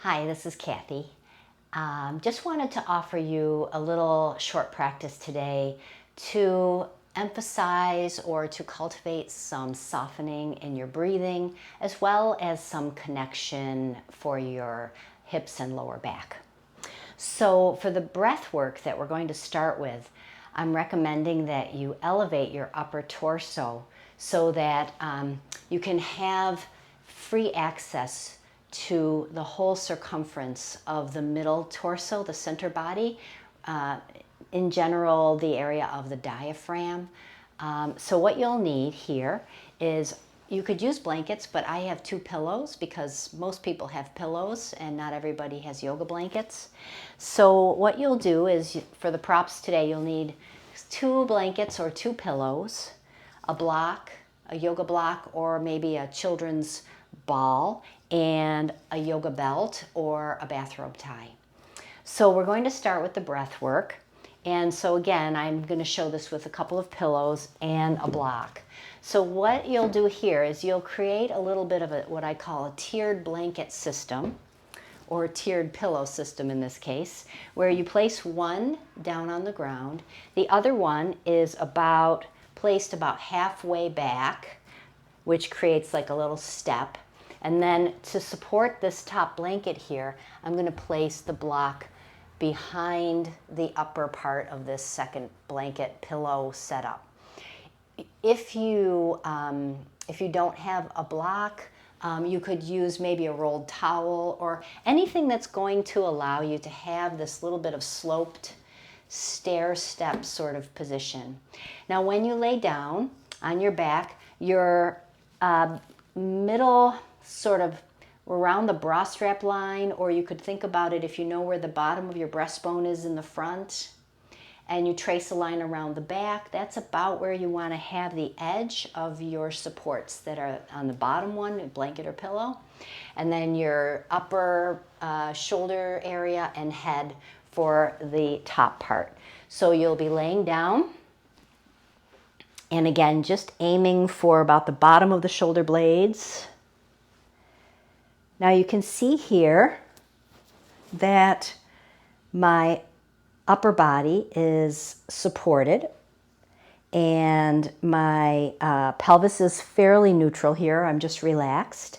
Hi, this is Kathy. Just wanted to offer you a little short practice today to emphasize or to cultivate some softening in your breathing, as well as some connection for your hips and lower back. So for the breath work that we're going to start with, I'm recommending that you elevate your upper torso so that you can have free access to the whole circumference of the middle torso, the center body, in general, the area of the diaphragm. So what you'll need here is, you could use blankets, but I have 2 pillows because most people have pillows and not everybody has yoga blankets. So what you'll do is, for the props today, you'll need 2 blankets or 2 pillows, a block, a yoga block, or maybe a children's ball, and a yoga belt or a bathrobe tie. So we're going to start with the breath work. And so again, I'm going to show this with a couple of pillows and a block. So what you'll do here is you'll create a little bit of what I call a tiered blanket system, or a tiered pillow system in this case, where you place one down on the ground. The other one is placed about halfway back, which creates like a little step. And then to support this top blanket here, I'm going to place the block behind the upper part of this second blanket pillow setup. If you don't have a block, you could use maybe a rolled towel or anything that's going to allow you to have this little bit of sloped stair step sort of position. Now when you lay down on your back, your middle sort of around the bra strap line, or you could think about it if you know where the bottom of your breastbone is in the front, and you trace a line around the back, that's about where you want to have the edge of your supports that are on the bottom one, blanket or pillow, and then your upper shoulder area and head for the top part. So you'll be laying down, and again, just aiming for about the bottom of the shoulder blades. Now you can see here that my upper body is supported and my pelvis is fairly neutral here. I'm just relaxed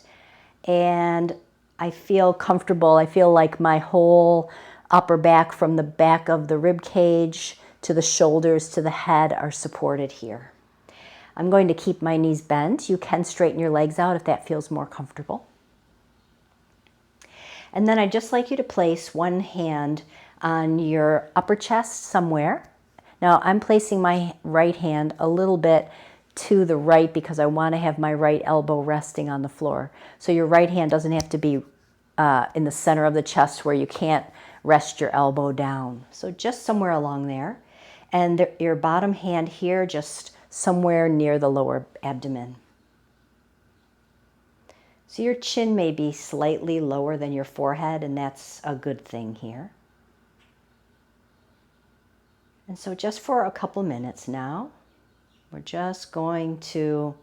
and I feel comfortable. I feel like my whole upper back, from the back of the rib cage to the shoulders to the head, are supported here. I'm going to keep my knees bent. You can straighten your legs out if that feels more comfortable. And then I'd just like you to place one hand on your upper chest somewhere. Now I'm placing my right hand a little bit to the right because I want to have my right elbow resting on the floor. So your right hand doesn't have to be in the center of the chest where you can't rest your elbow down. So just somewhere along there. And your bottom hand here just somewhere near the lower abdomen. So your chin may be slightly lower than your forehead, and that's a good thing here. And so just for a couple minutes now, we're just going to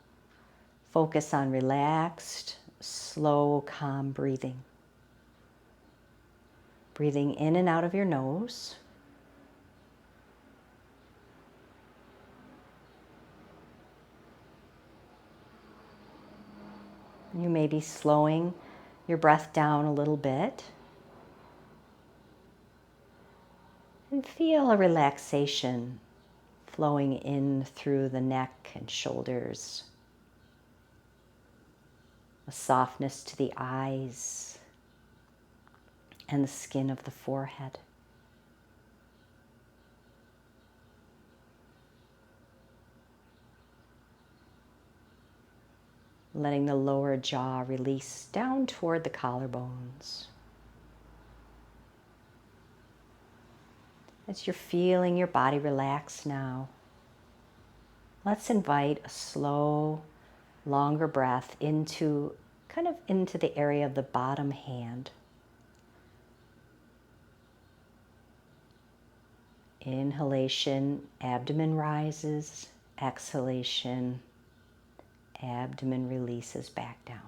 focus on relaxed, slow, calm breathing. Breathing in and out of your nose. You may be slowing your breath down a little bit. And feel a relaxation flowing in through the neck and shoulders. A softness to the eyes and the skin of the forehead. Letting the lower jaw release down toward the collarbones. As you're feeling your body relax now, let's invite a slow, longer breath into the area of the bottom hand. Inhalation, abdomen rises. Exhalation, abdomen releases back down.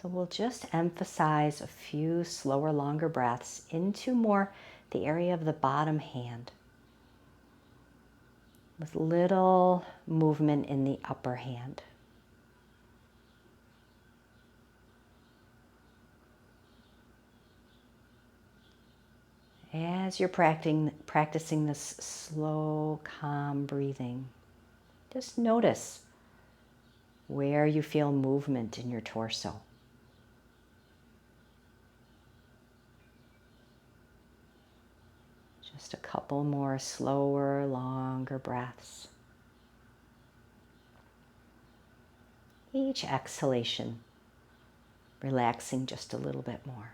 So So we'll just emphasize a few slower, longer breaths into more the area of the bottom hand, with little movement in the upper hand. As you're practicing this slow, calm breathing, just notice where you feel movement in your torso. Just a couple more slower, longer breaths. Each exhalation, relaxing just a little bit more.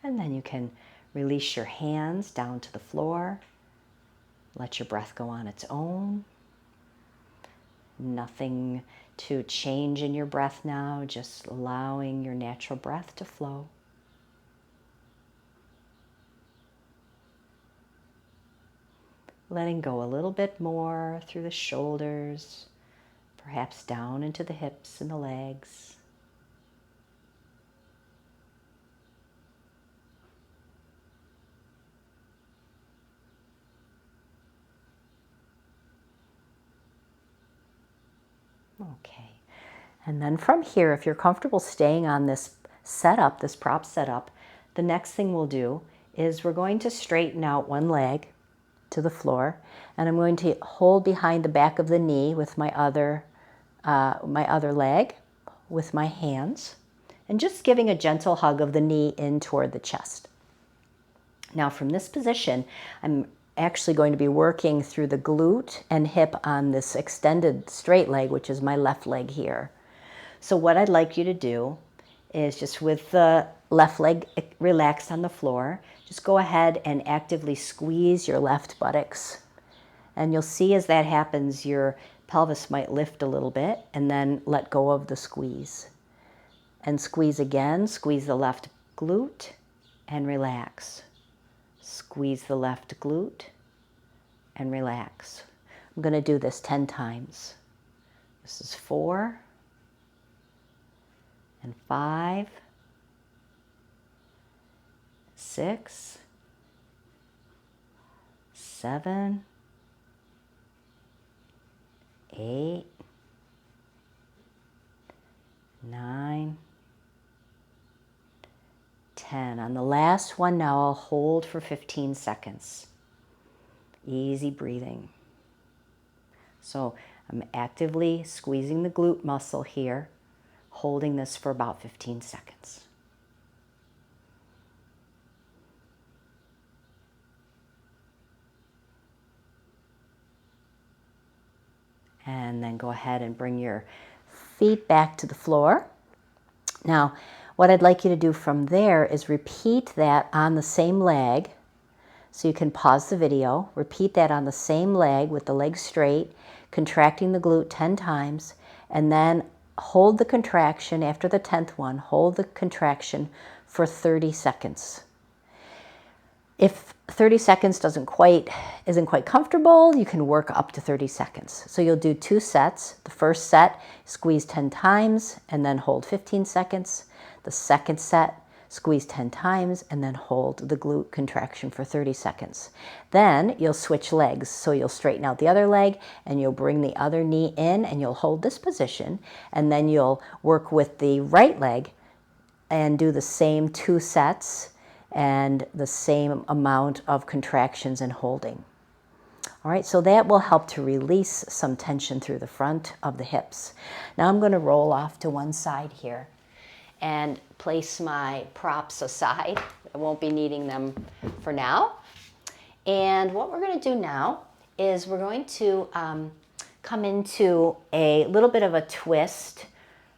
And then you can release your hands down to the floor. Let your breath go on its own. Nothing to change in your breath now, just allowing your natural breath to flow. Letting go a little bit more through the shoulders, perhaps down into the hips and the legs. Okay, and then from here, if you're comfortable staying on this setup, this prop setup, the next thing we'll do is we're going to straighten out one leg to the floor, and I'm going to hold behind the back of the knee with my other leg with my hands, and just giving a gentle hug of the knee in toward the chest. Now from this position, I'm actually going to be working through the glute and hip on this extended straight leg, which is my left leg here. So what I'd like you to do is, just with the left leg relaxed on the floor, just go ahead and actively squeeze your left buttocks. And you'll see as that happens, your pelvis might lift a little bit, and then let go of the squeeze. And squeeze again, squeeze the left glute and relax. Squeeze the left glute and relax. I'm going to do this 10 times. This is 4 and 5, 6, 7, 8, 9, 10. On the last one now, I'll hold for 15 seconds. Easy breathing. So I'm actively squeezing the glute muscle here, holding this for about 15 seconds. And then go ahead and bring your feet back to the floor. Now, what I'd like you to do from there is repeat that on the same leg. So you can pause the video, repeat that on the same leg with the leg straight, contracting the glute 10 times, and then hold the contraction after the 10th one, hold the contraction for 30 seconds. If 30 seconds isn't quite comfortable, you can work up to 30 seconds. So you'll do 2 sets. The first set, squeeze 10 times and then hold 15 seconds. The second set, squeeze 10 times and then hold the glute contraction for 30 seconds. Then you'll switch legs. So you'll straighten out the other leg and you'll bring the other knee in and you'll hold this position, and then you'll work with the right leg and do the same 2 sets and the same amount of contractions and holding. All right, so that will help to release some tension through the front of the hips. Now I'm going to roll off to one side here and place my props aside. I won't be needing them for now. And what we're going to do now is we're going to come into a little bit of a twist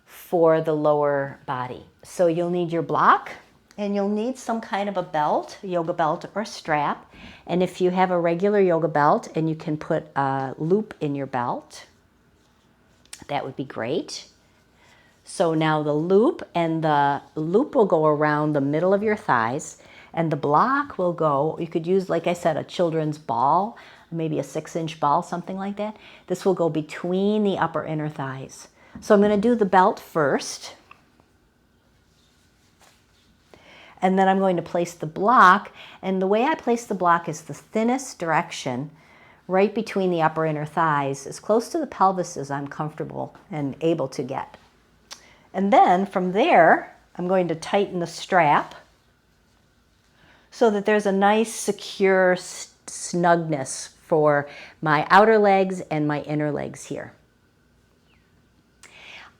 for the lower body. So you'll need your block, and you'll need some kind of a belt, a yoga belt or a strap. And if you have a regular yoga belt and you can put a loop in your belt, that would be great. So now the loop will go around the middle of your thighs, and the block will go, you could use, like I said, a children's ball, maybe a 6-inch ball, something like that. This will go between the upper inner thighs. So I'm going to do the belt first. And then I'm going to place the block. And the way I place the block is the thinnest direction, right between the upper inner thighs, as close to the pelvis as I'm comfortable and able to get. And then from there, I'm going to tighten the strap so that there's a nice, secure snugness for my outer legs and my inner legs here.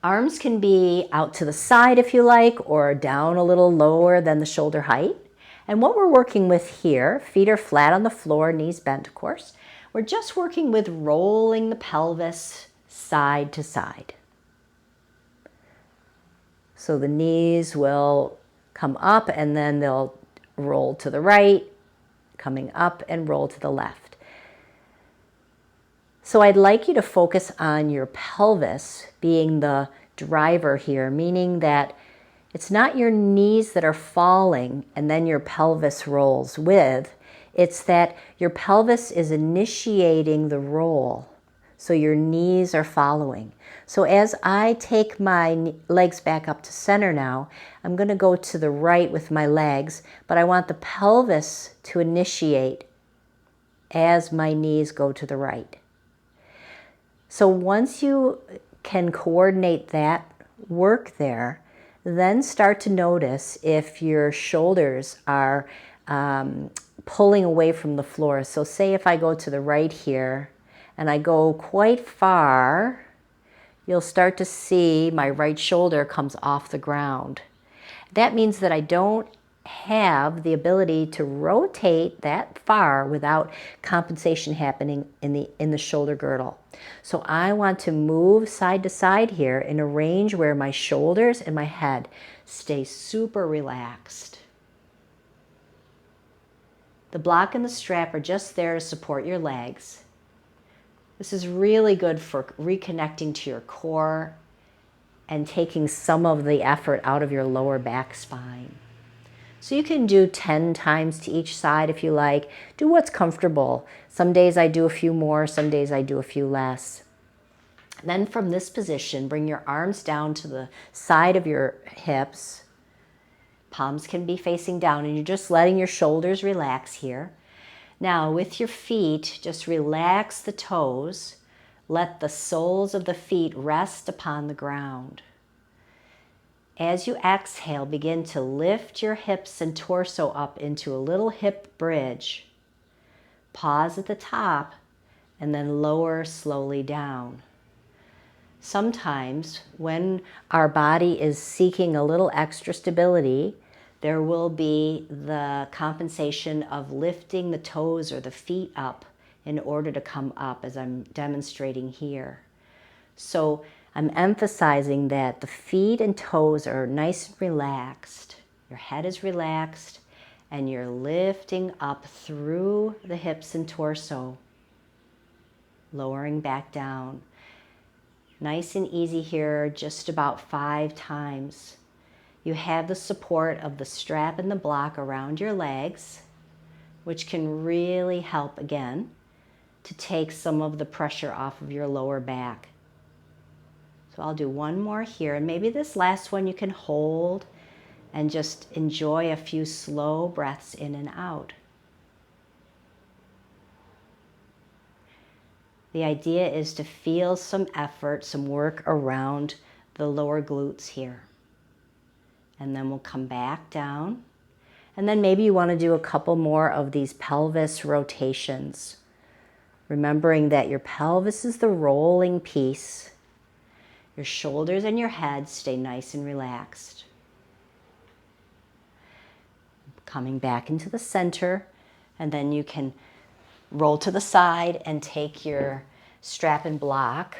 Arms can be out to the side if you like, or down a little lower than the shoulder height. And what we're working with here, feet are flat on the floor, knees bent of course, we're just working with rolling the pelvis side to side. So the knees will come up and then they'll roll to the right, coming up and roll to the left. So I'd like you to focus on your pelvis being the driver here, meaning that it's not your knees that are falling and then your pelvis rolls with. It's that your pelvis is initiating the roll, so your knees are following. So as I take my legs back up to center now, I'm going to go to the right with my legs, but I want the pelvis to initiate as my knees go to the right. So once you can coordinate that work there, then start to notice if your shoulders are pulling away from the floor. So say if I go to the right here and I go quite far, you'll start to see my right shoulder comes off the ground. That means that I don't have the ability to rotate that far without compensation happening in the shoulder girdle. So I want to move side to side here in a range where my shoulders and my head stay super relaxed. The block and the strap are just there to support your legs. This is really good for reconnecting to your core and taking some of the effort out of your lower back spine. So you can do 10 times to each side if you like. Do what's comfortable. Some days I do a few more, some days I do a few less. Then from this position, bring your arms down to the side of your hips. Palms can be facing down and you're just letting your shoulders relax here. Now with your feet, just relax the toes. Let the soles of the feet rest upon the ground. As you exhale, begin to lift your hips and torso up into a little hip bridge. Pause at the top and then lower slowly down. Sometimes when our body is seeking a little extra stability, there will be the compensation of lifting the toes or the feet up in order to come up, as I'm demonstrating here. So I'm emphasizing that the feet and toes are nice and relaxed. Your head is relaxed and you're lifting up through the hips and torso, lowering back down. Nice and easy here, just about 5 times. You have the support of the strap and the block around your legs, which can really help again to take some of the pressure off of your lower back. So I'll do one more here, and maybe this last one you can hold and just enjoy a few slow breaths in and out. The idea is to feel some effort, some work around the lower glutes here. And then we'll come back down. And then maybe you want to do a couple more of these pelvis rotations. Remembering that your pelvis is the rolling piece. Your shoulders and your head stay nice and relaxed. Coming back into the center, and then you can roll to the side and take your strap and block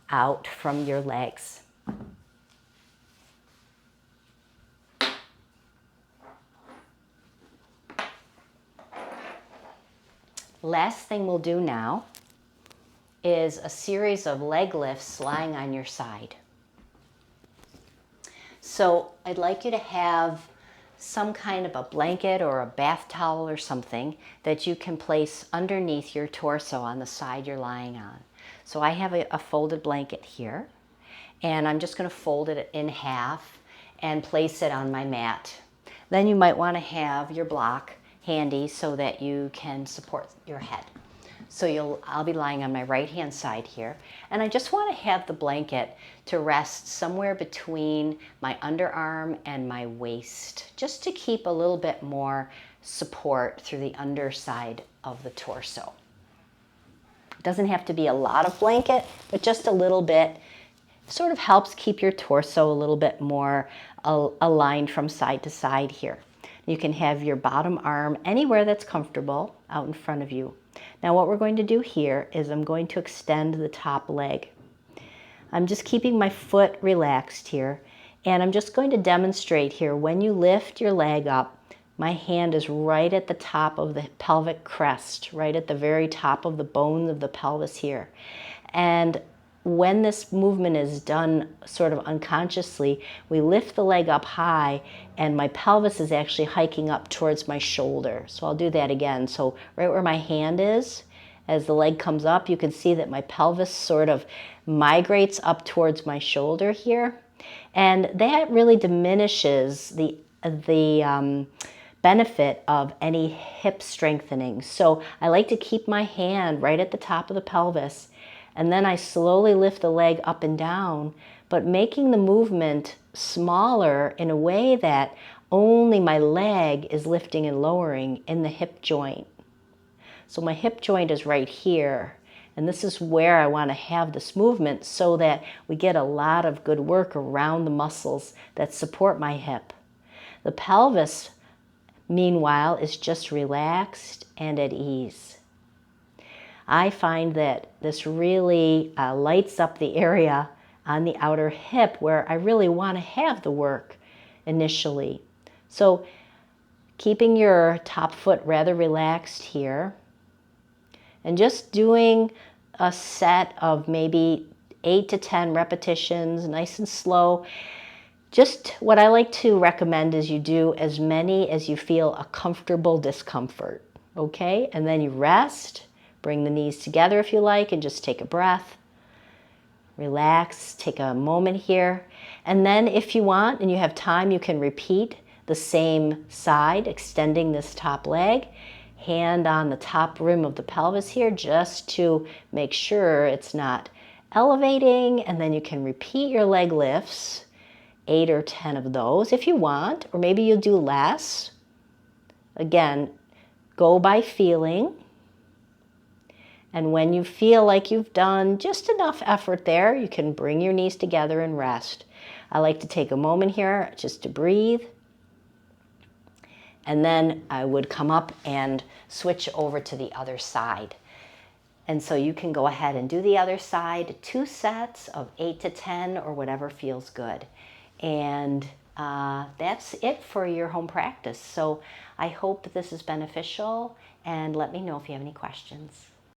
out from your legs. Last thing we'll do now is a series of leg lifts lying on your side. So I'd like you to have some kind of a blanket or a bath towel or something that you can place underneath your torso on the side you're lying on. So I have a folded blanket here, and I'm just going to fold it in half and place it on my mat. Then you might want to have your block handy so that you can support your head. So I'll be lying on my right hand side here, and I just want to have the blanket to rest somewhere between my underarm and my waist, just to keep a little bit more support through the underside of the torso. It doesn't have to be a lot of blanket, but just a little bit sort of helps keep your torso a little bit more aligned from side to side here. You can have your bottom arm anywhere that's comfortable out in front of you. Now what we're going to do here is I'm going to extend the top leg. I'm just keeping my foot relaxed here, and I'm just going to demonstrate here. When you lift your leg up, my hand is right at the top of the pelvic crest, right at the very top of the bone of the pelvis here. And when this movement is done sort of unconsciously, we lift the leg up high, and my pelvis is actually hiking up towards my shoulder. So I'll do that again. So right where my hand is, as the leg comes up, you can see that my pelvis sort of migrates up towards my shoulder here. And that really diminishes the benefit of any hip strengthening. So I like to keep my hand right at the top of the pelvis, and then I slowly lift the leg up and down, but making the movement smaller in a way that only my leg is lifting and lowering in the hip joint. So my hip joint is right here, and this is where I want to have this movement so that we get a lot of good work around the muscles that support my hip. The pelvis, meanwhile, is just relaxed and at ease. I find that this really lights up the area on the outer hip where I really want to have the work initially. So keeping your top foot rather relaxed here, and just doing a set of maybe 8 to 10 repetitions, nice and slow. Just what I like to recommend is you do as many as you feel a comfortable discomfort, okay? And then you rest. Bring the knees together if you like, and just take a breath. Relax, take a moment here. And then if you want and you have time, you can repeat the same side, extending this top leg. Hand on the top rim of the pelvis here, just to make sure it's not elevating. And then you can repeat your leg lifts, 8 or 10 of those if you want, or maybe you'll do less. Again, go by feeling. And when you feel like you've done just enough effort there, you can bring your knees together and rest. I like to take a moment here just to breathe. And then I would come up and switch over to the other side. And so you can go ahead and do the other side, 2 sets of 8 to 10 or whatever feels good. And that's it for your home practice. So I hope this is beneficial, and let me know if you have any questions.